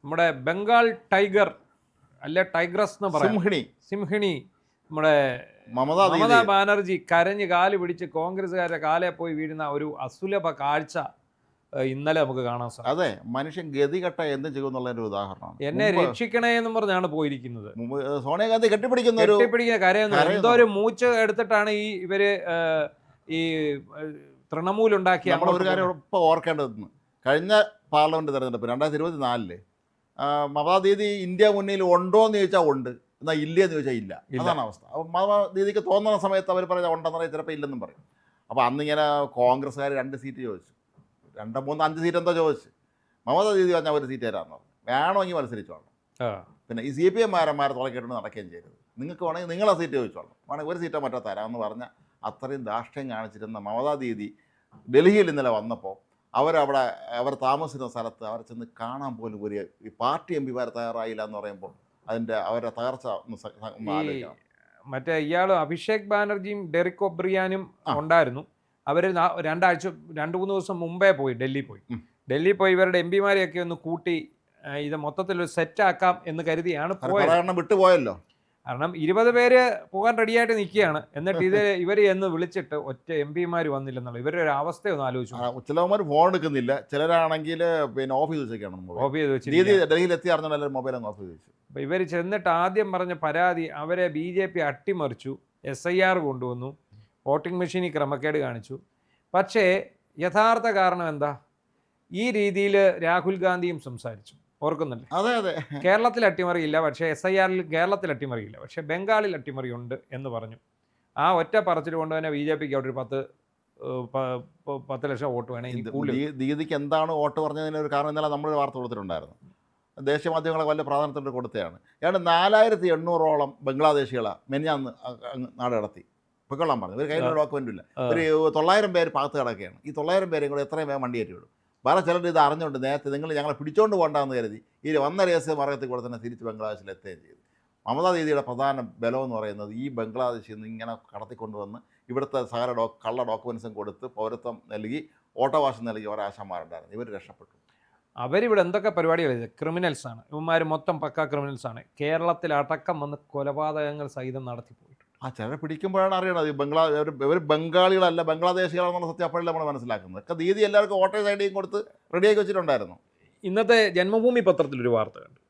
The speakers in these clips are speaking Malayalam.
നമ്മുടെ ബംഗാൾ ടൈഗർ അല്ലെ ടൈഗ്രസ് എന്ന് പറയാം, സിംഹിണി നമ്മുടെ മമതാ ബാനർജി കരഞ്ഞ് കാല് പിടിച്ച് കോൺഗ്രസ്സുകാരുടെ കാലെ പോയി വീഴുന്ന ഒരു അസുലഭ കാഴ്ച ഇന്നലെ നമുക്ക് കാണാൻ സാധിക്കും. അതെ, മനുഷ്യൻ ഗതികെട്ട എന്ത് ചെയ്യുമെന്നുള്ളതിന്റെ ഉദാഹരണമാണ്. എന്നെ രക്ഷിക്കണേ എന്നും പറഞ്ഞാണ് പോയിരിക്കുന്നത്. സോണിയാഗാന്ധി കെട്ടിപ്പിടിക്കുന്ന കരയുന്നു. എന്തോ ഒരു മൂച്ച് എടുത്തിട്ടാണ് ഇവര് ഈ തൃണമൂൽ ഉണ്ടാക്കിയ. ഒരു കാര്യം ഇപ്പോൾ ഓർക്കേണ്ടതെന്ന്, കഴിഞ്ഞ പാർലമെന്റ് തെരഞ്ഞെടുപ്പ് 2024 മമതാ ദീദി ഇന്ത്യ മുന്നിൽ ഉണ്ടോ എന്ന് ചോദിച്ചാൽ ഉണ്ട്, എന്നാൽ ഇല്ലയെന്ന് ചോദിച്ചാൽ ഇല്ല. അതാണ് അവസ്ഥ. അപ്പോൾ മമതാ ദീദിക്ക് തോന്നുന്ന സമയത്ത് അവർ പറഞ്ഞാൽ ഉണ്ടെന്ന് പറയും, ചിലപ്പോൾ ഇല്ലെന്നും പറയും. അപ്പോൾ അന്നിങ്ങനെ കോൺഗ്രസ്സുകാർ 2 സീറ്റ് ചോദിച്ചു, 2, 3, 5 സീറ്റ് എന്തോ ചോദിച്ചു. മമതാ ദീദി പറഞ്ഞാൽ 1 സീറ്റ് തരാമെന്ന് പറഞ്ഞു. വേണമെങ്കിൽ മത്സരിച്ചോളണം. പിന്നെ ഈ CPM തുളക്കിയിട്ടുണ്ട് നടക്കുകയും ചെയ്തത്. നിങ്ങൾക്ക് വേണമെങ്കിൽ നിങ്ങളെ സീറ്റ് ചോദിച്ചോളണം, വേണമെങ്കിൽ 1 സീറ്റോ മറ്റോ തരാമെന്ന് പറഞ്ഞാൽ അത്രയും ധാർഷ്ട്യം കാണിച്ചിരുന്ന മമതാ ദീദി ഡൽഹിയിൽ ഇന്നലെ വന്നപ്പോൾ അവർ താമസിക്കുന്ന സ്ഥലത്ത് അവരെ ചെന്ന് കാണാൻ പോലും ഈ പാർട്ടി MP തയ്യാറായില്ല എന്ന് പറയുമ്പോൾ അവരുടെ തകർച്ച ഒന്ന് ആലോചിക്കണം. മറ്റേ ഇയാളും അഭിഷേക് ബാനർജിയും ഡെറിക് ഒബ്രിയാനും ഉണ്ടായിരുന്നു. അവർ 2-3 ദിവസം മുമ്പേ പോയി ഡൽഹി പോയി ഇവരുടെ MP ഒന്ന് കൂട്ടി ഇത് മൊത്തത്തിലൊരു സെറ്റാക്കാം എന്ന് കരുതിയാണ് പോയത്. വിട്ടുപോയല്ലോ. കാരണം 20 പേര് പോകാൻ റെഡിയായിട്ട് നിൽക്കുകയാണ്. എന്നിട്ട് ഇവർ എന്ന് വിളിച്ചിട്ട് ഒറ്റ MP വന്നില്ലെന്നുള്ള ഇവരുടെ ഒരു അവസ്ഥയൊന്നും ആലോചിച്ചു. ചിലവന്മാർ ഫോൺ എടുക്കുന്നില്ല, ചിലരാണെങ്കിൽ പിന്നെ ഓഫ് ചെയ്ത് വെച്ചേക്കാണ്. ഡൽഹിയിൽ എത്തി അറിഞ്ഞാൽ മൊബൈൽ അങ്ങ് ഓഫ് ചെയ്ത് വെച്ചു. അപ്പോൾ ഇവർ ചെന്നിട്ട് ആദ്യം പറഞ്ഞ പരാതി അവരെ BJP അട്ടിമറിച്ചു, SIR കൊണ്ടുവന്നു, വോട്ടിംഗ് മെഷീനിൽ ക്രമക്കേട് കാണിച്ചു. പക്ഷേ യഥാർത്ഥ കാരണം എന്താ? ഈ രീതിയിൽ രാഹുൽ ഗാന്ധിയും സംസാരിച്ചു, ഓർക്കുന്നില്ലേ? അതെ. കേരളത്തിൽ അട്ടിമറിയില്ല, പക്ഷേ SIR കേരളത്തിൽ അട്ടിമറിയില്ല, പക്ഷേ ബംഗാളിൽ അട്ടിമറിയുണ്ട് എന്ന് പറഞ്ഞു. ആ ഒറ്റ പറച്ചിൽ കൊണ്ട് തന്നെ BJPക്ക് അവിടെ ഒരു 10 ലക്ഷം വോട്ട് വേണം. ദീദിക്ക് എന്താണ് വോട്ട് പറഞ്ഞതിന് ഒരു കാരണം ഇന്നലെ നമ്മളൊരു വാർത്ത കൊടുത്തിട്ടുണ്ടായിരുന്നു. ദേശീയ മാധ്യമങ്ങളെ വലിയ പ്രാധാന്യത്തോടെ കൊടുത്തതാണ്. ഏതാണ്ട് 4800ഓളം ബംഗ്ലാദേശികളെ മെനിഞ്ഞാന്ന് നാട് കടത്തി പൊയ്ക്കൊള്ളാൻ പറഞ്ഞു. ഒരു കയ്യിലൊരു ഡോക്യുമെൻ്റും ഇല്ല. ഒരു 900 പേര് പാകത്ത് കിടക്കുകയാണ്. ഈ 900 പേരെയും കൂടെ എത്രയും വേഗം വണ്ടി കയറ്റി വിടും. വേറെ ചിലർ ഇത് അറിഞ്ഞുകൊണ്ട് നേരത്തെ നിങ്ങൾ ഞങ്ങളെ പിടിച്ചോണ്ട് പോകണ്ടെന്ന് കരുതി ഈ വന്ന രഹസ്യ മാർഗത്തിൽ കൂടെ തന്നെ തിരിച്ച് ബംഗ്ലാദേശിൽ എത്തുകയും ചെയ്തു. മമതാ ദീദിയുടെ പ്രധാന ബലം എന്ന് പറയുന്നത് ഈ ബംഗ്ലാദേശിൽ നിന്ന് ഇങ്ങനെ കടത്തിക്കൊണ്ടുവന്ന് ഇവിടുത്തെ സകല കള്ള ഡോക്യുമെൻസും കൊടുത്ത് പൗരത്വം നൽകി വോട്ടവകാശം നൽകി ഒരാശന്മാരുണ്ടായിരുന്നു. ഇവർ രക്ഷപ്പെട്ടു. അവരിവിടെ എന്തൊക്കെ പരിപാടികൾ ചെയ്ത് ക്രിമിനൽസാണ് ഇവന്മാർ, മൊത്തം പക്ക ക്രിമിനൽസാണ്. കേരളത്തിൽ അടക്കം വന്ന് കൊലപാതകങ്ങൾ സഹിതം നടത്തിപ്പോയിട്ടുണ്ട്. ചിലരെ പിടിക്കുമ്പോഴാണ് അറിയണത് ഇവർ ബംഗാളികളല്ല ബംഗ്ലാദേശികളാണെന്നുള്ള സത്യം അപ്പോഴല്ലേ നമ്മൾ മനസ്സിലാക്കുന്നത്. ഒക്കെ ദീദി എല്ലാവർക്കും വോട്ടേഴ്സ് ID കൊടുത്ത് റെഡിയാക്കി വെച്ചിട്ടുണ്ടായിരുന്നു. ഇന്നത്തെ ജന്മഭൂമി പത്രത്തിലൊരു വാർത്ത കണ്ടു.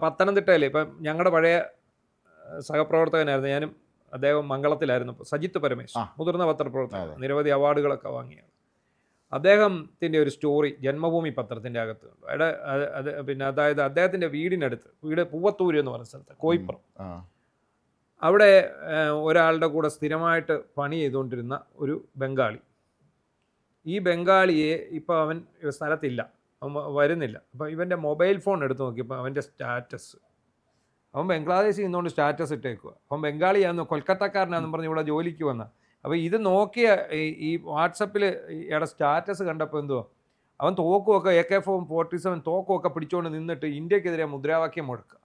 പത്തനംതിട്ടയിൽ ഇപ്പം ഞങ്ങളുടെ പഴയ സഹപ്രവർത്തകനായിരുന്നു, ഞാനും അദ്ദേഹം മംഗളത്തിലായിരുന്നു, സജിത്ത് പരമേശ്, മുതിർന്ന പത്രപ്രവർത്തകൻ, നിരവധി അവാർഡുകളൊക്കെ വാങ്ങിയാണ്. അദ്ദേഹത്തിൻ്റെ ഒരു സ്റ്റോറി ജന്മഭൂമി പത്രത്തിൻ്റെ അകത്ത് കണ്ടു. പിന്നെ അതായത് അദ്ദേഹത്തിൻ്റെ വീട് പൂവത്തൂര് എന്ന് പറഞ്ഞ സ്ഥലത്ത്, കോയിപ്പുറം, അവിടെ ഒരാളുടെ കൂടെ സ്ഥിരമായിട്ട് പണി ചെയ്തുകൊണ്ടിരുന്ന ഒരു ബംഗാളി. ഈ ബംഗാളിയെ ഇപ്പോൾ അവൻ സ്ഥലത്തില്ല, അവൻ വരുന്നില്ല. അപ്പോൾ ഇവൻ്റെ മൊബൈൽ ഫോൺ എടുത്ത് നോക്കിയപ്പോൾ അവൻ്റെ സ്റ്റാറ്റസ്, അവൻ ബംഗ്ലാദേശിൽ നിന്നുകൊണ്ട് സ്റ്റാറ്റസ് ഇട്ടേക്കുക. അവൻ ബംഗാളിയാണെന്ന്, കൊൽക്കത്തക്കാരനാണെന്ന് പറഞ്ഞ് ഇവിടെ ജോലിക്ക് വന്ന. അപ്പോൾ ഇത് നോക്കിയ ഈ വാട്സപ്പിൽ ഇയാളുടെ സ്റ്റാറ്റസ് കണ്ടപ്പോൾ എന്തുവാ, അവൻ തോക്കുമൊക്കെ AK-47 തോക്കുമൊക്കെ പിടിച്ചുകൊണ്ട് നിന്നിട്ട് ഇന്ത്യക്കെതിരെ മുദ്രാവാക്യം മുഴക്കുക.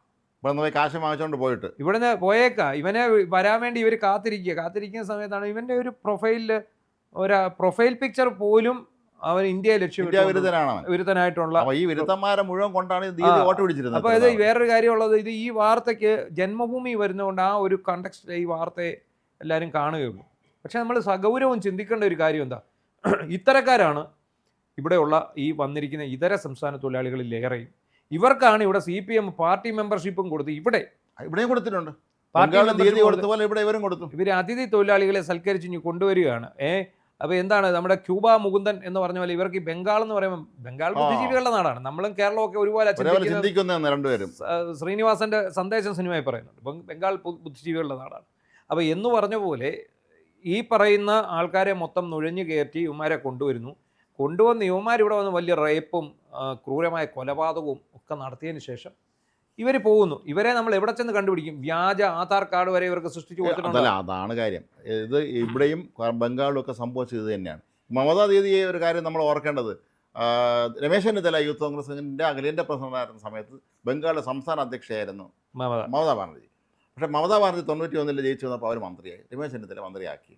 കാശ് വാങ്ങിച്ചുകൊണ്ട് പോയിട്ട് ഇവിടുന്ന് പോയേക്കാം. ഇവനെ വരാൻ വേണ്ടി ഇവർ കാത്തിരിക്കുന്ന സമയത്താണ് ഇവൻ്റെ ഒരു പ്രൊഫൈൽ പിക്ചർ പോലും അവൻ ഇന്ത്യയെ വിരുദ്ധനായിട്ടുള്ള ഈ വിരുദ്ധന്മാരെ മുഴുവൻ കൊണ്ടാണ് വോട്ട് പിടിച്ചിരുന്നത്. അപ്പോൾ ഇത് വേറൊരു കാര്യമുള്ളത്, ഇത് ഈ വാർത്തയ്ക്ക് ജന്മഭൂമി വരുന്നതുകൊണ്ട് ആ ഒരു കണ്ടക്സ്റ്റ് ഈ വാർത്തയെ എല്ലാവരും കാണുകയുള്ളൂ. പക്ഷെ നമ്മൾ സഗൗരവം ചിന്തിക്കേണ്ട ഒരു കാര്യം എന്താ, ഇത്തരക്കാരാണ് ഇവിടെയുള്ള ഈ വന്നിരിക്കുന്ന ഇതര സംസ്ഥാന തൊഴിലാളികളിലേറെയും. ഇവർക്കാണ് ഇവിടെ CPM പാർട്ടി മെമ്പർഷിപ്പും കൊടുത്ത് ഇവിടെയും കൊടുത്തിട്ടുണ്ട്. ഇവർ അതിഥി തൊഴിലാളികളെ സൽക്കരിച്ച് കൊണ്ടുവരികയാണ്. അപ്പോൾ എന്താണ് നമ്മുടെ ക്യൂബ മുകുന്ദൻ എന്ന് പറഞ്ഞ പോലെ ഇവർക്ക് ഈ ബംഗാൾ എന്ന് പറയുമ്പോൾ ബംഗാൾ ബുദ്ധിജീവികളുടെ നാടാണ്. നമ്മളും കേരളമൊക്കെ ഒരുപോലെ ശ്രീനിവാസന്റെ സന്ദേശം സിനിമയിൽ പറയുന്നുണ്ട്, ബംഗാൾ ബുദ്ധിജീവികളുടെ നാടാണ്. അപ്പോൾ എന്ന് പറഞ്ഞ പോലെ ഈ പറയുന്ന ആൾക്കാരെ മൊത്തം നുഴഞ്ഞു കയറ്റി ഇവന്മാരെ കൊണ്ടുവന്ന് ഇവന്മാർ ഇവിടെ വന്ന് വലിയ റേപ്പും ക്രൂരമായ കൊലപാതകവും ഒക്കെ നടത്തിയതിന് ശേഷം ഇവർ പോകുന്നു. ഇവരെ നമ്മൾ എവിടെ ചെന്ന് കണ്ടുപിടിക്കും? വ്യാജ ആധാർ കാർഡ് വരെ ഇവർക്ക് സൃഷ്ടിച്ചു കൊടുത്തിട്ടുണ്ട്. അതാണ് കാര്യം. ഇത് ഇവിടെയും ബംഗാളിലും ഒക്കെ സംഭവിച്ചത് ഇത് തന്നെയാണ്. മമതാ ദീദിയെ ഒരു കാര്യം നമ്മൾ ഓർക്കേണ്ടത്, രമേശ് ചെന്നിത്തല യൂത്ത് കോൺഗ്രസിൻ്റെ അഖിലേന്ത്യാ പ്രസിഡന്റായിരുന്ന സമയത്ത് ബംഗാളിലെ സംസ്ഥാന അധ്യക്ഷയായിരുന്നു മമതാ ബാനർജി. പക്ഷേ മമതാ ബാനർജി 91 ജയിച്ചു വന്നപ്പോൾ അവർ മന്ത്രിയായി, രമേശ് ചെന്നിത്തല മന്ത്രിയാക്കി.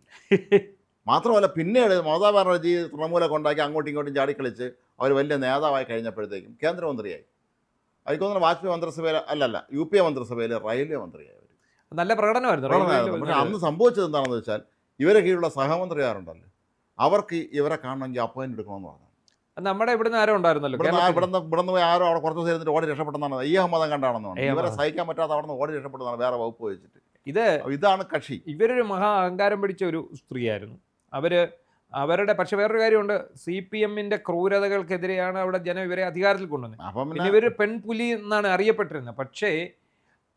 മാത്രമല്ല പിന്നീട് മമതാ ബാനർജി തൃണമൂലെ കൊണ്ടാക്കി അങ്ങോട്ടും ഇങ്ങോട്ടും ചാടിക്കളിച്ച് അവർ വലിയ നേതാവായി കഴിഞ്ഞപ്പോഴത്തേക്കും കേന്ദ്രമന്ത്രിയായി. എനിക്ക് തോന്നുന്നു വാജ്പേയി മന്ത്രിസഭയിൽ അല്ലല്ല UPA മന്ത്രിസഭയിൽ റെയിൽവേ മന്ത്രിയായി. നല്ല പ്രകടനമായിരുന്നു. പക്ഷേ അന്ന് സംഭവിച്ചത് എന്താണെന്ന് വെച്ചാൽ ഇവരെ കീഴിലുള്ള സഹമന്ത്രിമാരുണ്ടല്ലോ, അവർക്ക് ഇവരെ കാണണമെങ്കിൽ അപ്പോയിൻറ്റ് എടുക്കണമെന്ന് പറഞ്ഞു. നമ്മുടെ ഇവിടുന്ന് ആരോ ഉണ്ടായിരുന്നല്ലോ, ഇവിടുന്ന് പോയി ആരോ അവിടെ കുറച്ച് ദിവസം ഇരുന്നിട്ട് ഓടി രക്ഷപ്പെട്ടെന്നാണ് ഈ അഹമ്മദം കണ്ടാണെന്നാണ്. ഇവരെ സഹിക്കാൻ പറ്റാതെ അവിടെ നിന്ന് ഓടി രക്ഷപ്പെട്ടതാണ് വേറെ വകുപ്പ് വെച്ചിട്ട്. ഇതാണ് കക്ഷി. ഇവരൊരു മഹാ അഹങ്കാരം പിടിച്ച ഒരു സ്ത്രീയായിരുന്നു. അവരുടെ പക്ഷെ വേറൊരു കാര്യമുണ്ട്, CPM-ന്റെ ക്രൂരതകൾക്കെതിരെയാണ് അവിടെ ജനം ഇവരെ അധികാരത്തിൽ കൊണ്ടുവന്നത്. പിന്നെ ഇവർ പെൺപുലി എന്നാണ് അറിയപ്പെട്ടിരുന്നത്. പക്ഷേ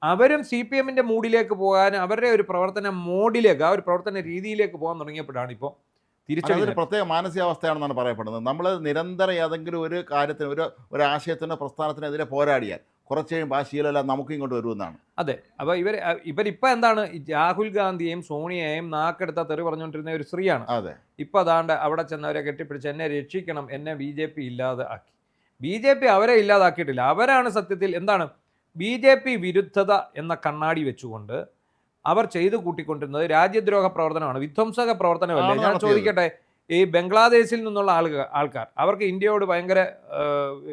അവരും CPM-ന്റെ മൂഡിലേക്ക് പോകാൻ, അവരുടെ ഒരു പ്രവർത്തന മോഡിലേക്ക്, ആ ഒരു പ്രവർത്തന രീതിയിലേക്ക് പോകാൻ തുടങ്ങിയപ്പോഴാണ് ഇപ്പോൾ തിരിച്ചൊരു പ്രത്യേക മാനസികാവസ്ഥയാണെന്നാണ് പറയപ്പെടുന്നത്. നമ്മൾ നിരന്തരം ഏതെങ്കിലും ഒരു കാര്യത്തിന് ഒരു ആശയത്തിന് പ്രസ്ഥാനത്തിനെതിരെ പോരാടിയാൽ കുറച്ച് കഴിയുമ്പോൾ ആ ശീലമെല്ലാം നമുക്ക് ഇങ്ങോട്ട് വരുമെന്നാണ്. അതെ. അപ്പോൾ ഇവരിപ്പോൾ എന്താണ്, രാഹുൽ ഗാന്ധിയെയും സോണിയയെയും നാക്കെടുത്ത തെറി പറഞ്ഞുകൊണ്ടിരുന്ന ഒരു സ്ത്രീയാണ്. അതെ. ഇപ്പോൾ അതാണ്ട് അവിടെ ചെന്നവരെ കെട്ടിപ്പിടിച്ച് എന്നെ രക്ഷിക്കണം, എന്നെ BJP ഇല്ലാതെ ആക്കി. BJP അവരെ ഇല്ലാതാക്കിയിട്ടില്ല. അവരാണ് സത്യത്തിൽ എന്താണ് BJP വിരുദ്ധത എന്ന കണ്ണാടി വെച്ചുകൊണ്ട് അവർ ചെയ്തു കൂട്ടിക്കൊണ്ടിരുന്നത് രാജ്യദ്രോഹ പ്രവർത്തനമാണ്, വിധ്വംസക പ്രവർത്തനമല്ല. ഞാൻ ചോദിക്കട്ടെ, ഈ ബംഗ്ലാദേശിൽ നിന്നുള്ള ആൾക്കാർ അവർക്ക് ഇന്ത്യയോട് ഭയങ്കര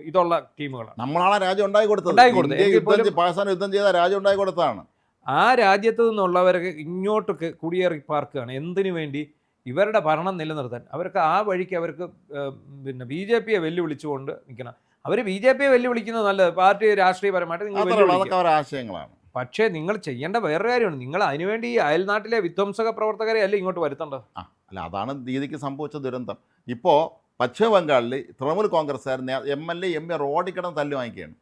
ഇതുള്ള ടീമുകളാണ്. നമ്മളാണ് രാജ്യം ഉണ്ടായി കൊടുത്തത്. പാകിസ്ഥാൻ യുദ്ധം ചെയ്ത രാജ്യം ഉണ്ടായി കൊടുത്തതാണ്. ആ രാജ്യത്ത് നിന്നുള്ളവർക്ക് ഇങ്ങോട്ട് കുടിയേറി പാർക്കുകയാണ്. എന്തിനു വേണ്ടി? ഇവരുടെ ഭരണം നിലനിർത്താൻ. അവർക്ക് ആ വഴിക്ക് അവർക്ക് പിന്നെ BJP-യെ വെല്ലുവിളിച്ചുകൊണ്ട് നിൽക്കണം. അവർ BJP-യെ വെല്ലുവിളിക്കുന്നത് നല്ലത്, പാർട്ടി രാഷ്ട്രീയപരമായിട്ട് നിങ്ങൾ ആശയങ്ങളാണ്. പക്ഷേ നിങ്ങൾ ചെയ്യേണ്ട വേറൊരു കാര്യമാണ്, നിങ്ങൾ അതിനുവേണ്ടി ഈ അയൽനാട്ടിലെ വിധ്വംസക പ്രവർത്തകരെ അല്ല ഇങ്ങോട്ട് വരുത്തേണ്ടത്. അല്ല, അതാണ് ദീദിക്ക് സംഭവിച്ച ദുരന്തം. ഇപ്പോൾ പശ്ചിമ ബംഗാളിൽ തൃണമൂൽ കോൺഗ്രസ്സുകാർ MLA MA റോഡിൽ കിടന്ന് തല്ല് വാങ്ങിക്കുകയാണ്.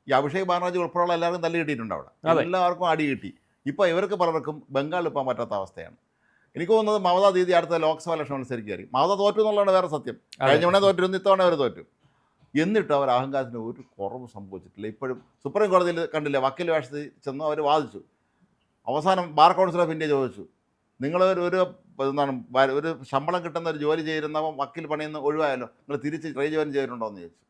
ഈ അഭിഷേക് ബാനർജി ഉൾപ്പെടെയുള്ള എല്ലാവർക്കും തല്ല് കിട്ടിയിട്ടുണ്ട് അവിടെ, എല്ലാവർക്കും അടി കിട്ടി. ഇപ്പോൾ ഇവർക്ക് പലർക്കും ബംഗാളിൽ പോകാൻ പറ്റാത്ത അവസ്ഥയാണ്. എനിക്ക് തോന്നുന്നത് മമതാ ദീദി അടുത്ത ലോക്സഭാ ഇലക്ഷൻ മത്സരിക്കുകയായിരിക്കും. മമത തോറ്റു എന്നുള്ളതാണ് വേറെ സത്യം. കഴിഞ്ഞ തവണ തോറ്റിരുന്നു, ഇത്തവണ അവർ തോറ്റു. എന്നിട്ട് അവർ അഹങ്കാരത്തിന് ഒരു കുറവ് സംഭവിച്ചിട്ടില്ല. ഇപ്പോഴും സുപ്രീം കോടതിയിൽ കണ്ടില്ലേ, വക്കീൽ വേഷത്തിൽ ചെന്ന് അവർ വാദിച്ചു. അവസാനം ബാർ കൗൺസിൽ ഓഫ് ഇന്ത്യ ചോദിച്ചു, നിങ്ങൾ ഒരു ശമ്പളം കിട്ടുന്ന ഒരു ജോലി ചെയ്യുന്നവൻ വക്കീൽ പണിയിൽ നിന്ന് ഒഴിവായല്ലോ, നിങ്ങൾ തിരിച്ച് ട്രൈ ജോയിൻ ചെയ്തിട്ടുണ്ടോ എന്ന് ചോദിച്ചു.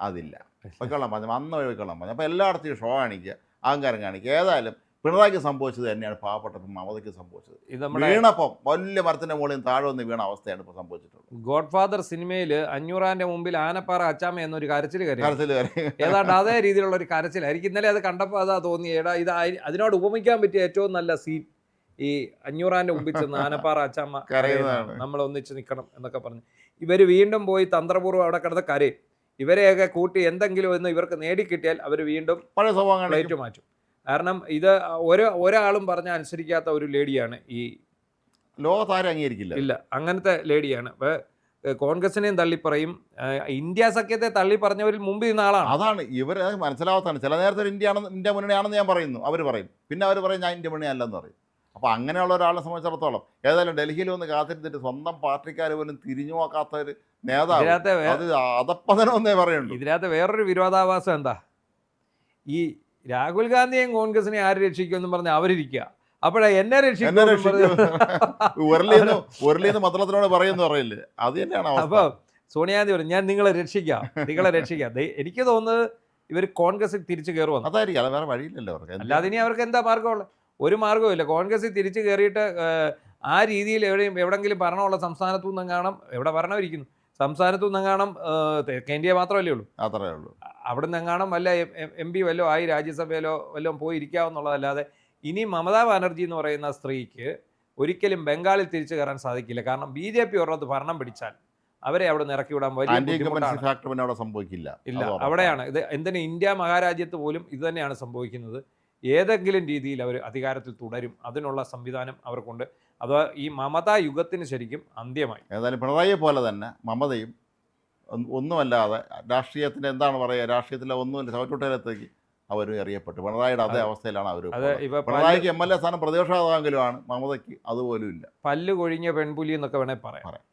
അതില്ല, വയ്ക്കൊള്ളാൻ പറഞ്ഞു, അന്ന് വയ്ക്കൊള്ളാൻ പറഞ്ഞു. അപ്പോൾ എല്ലായിടത്തും ഷോ കാണിക്കുക, അഹങ്കാരം കാണിക്കുക. ഏതായാലും പിണറായിക്ക് സംഭവിച്ചത് തന്നെയാണ് പാവപ്പെട്ട മമതയ്ക്ക് സംഭവിച്ചത്. വീണപ്പം വലിയ മരത്തിൻ്റെ മുകളിൽ താഴെ വന്ന് വീണ അവസ്ഥയാണ് ഇപ്പോൾ സംഭവിച്ചിട്ടുള്ളത്. ഗോഡ് ഫാദർ സിനിമയിൽ 500-ന്റെ മുമ്പിൽ ആനപ്പാറ അച്ചാമ്മ എന്നൊരു കരച്ചിൽ ഏതാണ്ട് അതേ രീതിയിലുള്ള ഒരു കരച്ചിലായിരിക്കും. ഇന്നലെ അത് കണ്ടപ്പോൾ അതാ തോന്നി, ഇത് അതിനോട് ഉപമിക്കാൻ പറ്റിയ ഏറ്റവും നല്ല സീൻ ഈ 500-ന്റെ മുമ്പിൽ ചെന്ന് ആനപ്പാറ അച്ചാമ്മ നമ്മൾ ഒന്നിച്ച് നിൽക്കണം എന്നൊക്കെ പറഞ്ഞു. ഇവർ വീണ്ടും പോയി തന്ത്രപൂർവ്വം അവിടെ കിടന്ന് കരയും. ഇവരെയൊക്കെ കൂട്ടി എന്തെങ്കിലും ഒന്ന് ഇവർക്ക് നേടിക്കിട്ടിയാൽ അവർ വീണ്ടും പഴയ സ്വഭാവം പ്ലേറ്റ് മാറ്റും. കാരണം ഇത് ഒരാളും പറഞ്ഞ അനുസരിക്കാത്ത ഒരു ലേഡിയാണ്, ഈ ലോകത്താരും അംഗീകരിക്കില്ല. ഇല്ല, അങ്ങനത്തെ ലേഡിയാണ്. കോൺഗ്രസിനെയും തള്ളിപ്പറയും, ഇന്ത്യ സഖ്യത്തെ തള്ളി പറഞ്ഞവരിൽ മുമ്പ് നിന്ന ആളാണ്. അതാണ് ഇവർ മനസ്സിലാവാത്താണ്. ചില നേരത്തെ ഇന്ത്യ മുന്നണിയാണെന്ന് ഞാൻ പറയുന്നു, അവർ പറയും. പിന്നെ അവർ പറയും ഞാൻ ഇന്ത്യ മുന്നണി അല്ലെന്ന് പറയും. അപ്പോൾ അങ്ങനെയുള്ള ഒരാളെ സംബന്ധിച്ചിടത്തോളം ഏതായാലും ഡൽഹിയിൽ വന്ന് കാത്തിരുന്നിട്ട് സ്വന്തം പാർട്ടിക്കാർ പോലും തിരിഞ്ഞു നോക്കാത്ത ഒരു നേതാവ്, അത് അതപ്പതനമെന്നേ പറയുള്ളൂ. ഇതിനകത്ത് വേറൊരു വിരോധാഭാസം എന്താ, ഈ രാഹുൽ ഗാന്ധിയെയും കോൺഗ്രസിനെ ആര് രക്ഷിക്കുമെന്നും പറഞ്ഞ് അവരിയ്ക്കുക, അപ്പോഴാ എന്നെ രക്ഷിക്കും മന്ത്രത്തിനോട് പറയുന്നു പറയില്ലേ, അത് തന്നെയാണ്. അപ്പോൾ സോണിയാഗാന്ധി പറയും ഞാൻ നിങ്ങളെ രക്ഷിക്കാം. എനിക്ക് തോന്നുന്നത് ഇവർ കോൺഗ്രസിൽ തിരിച്ചു കയറുവാണ്. അതായിരിക്കും, അത് വേറെ വഴിയില്ലല്ലോ അവർക്ക്. അല്ലാതെ ഇനി അവർക്ക് എന്താ മാർഗമുള്ളത്? ഒരു മാർഗ്ഗവുമില്ല. കോൺഗ്രസിൽ തിരിച്ചു കയറിയിട്ട് ആ രീതിയിൽ എവിടെയെങ്കിലും ഭരണമുള്ള സംസ്ഥാനത്തു നിന്നും കാണാം, എവിടെ ഭരണമിരിക്കുന്നു സംസ്ഥാനത്തു നിന്നും കാണാം, കേന്ദ്രീയ മാത്രമല്ലേ ഉള്ളൂ, അത്രേ ഉള്ളൂ. അവിടെ നിന്ന് കാണാം വല്ല MP വല്ലോ ആയി രാജ്യസഭയിലോ വല്ലതും പോയി ഇരിക്കാവുന്നുള്ളതല്ലാതെ ഇനി മമതാ ബാനർജി എന്ന് പറയുന്ന സ്ത്രീക്ക് ഒരിക്കലും ബംഗാളിൽ തിരിച്ചു കയറാൻ സാധിക്കില്ല. കാരണം BJP ഉള്ളത് ഭരണം പിടിച്ചാൽ അവരെ അവിടെ നിന്ന് ഇറക്കി വിടാൻ വലിയ സംഭവിക്കില്ല. ഇല്ല, അവിടെയാണ് ഇത്. എന്തിന് ഇന്ത്യ മഹാരാജ്യത്ത് പോലും ഇത് തന്നെയാണ് സംഭവിക്കുന്നത്. ഏതെങ്കിലും രീതിയിൽ അവർ അധികാരത്തിൽ തുടരും, അതിനുള്ള സംവിധാനം അവർക്കുണ്ട്. അഥവാ ഈ മമതാ യുഗത്തിന് ശരിക്കും അന്ത്യമായി. ഏതായാലും പിണറായിയെ പോലെ തന്നെ മമതയും ഒന്നുമല്ലാതെ രാഷ്ട്രീയത്തിൻ്റെ എന്താണ് പറയുക, രാഷ്ട്രീയത്തിലെ ഒന്നുമില്ല ചവറ്റുട്ടയിലെത്തേക്ക് അവരും അറിയപ്പെട്ടു. പിണറായിയുടെ അതേ അവസ്ഥയിലാണ് അവർ. പിണറായിക്ക് MLA സ്ഥാനം പ്രതിപക്ഷ നേതാവെങ്കിലുമാണ്, മമതയ്ക്ക് അതുപോലും ഇല്ല. പല്ല് കൊഴിഞ്ഞ പെൺപുലി എന്നൊക്കെ വേണേൽ പറയാം.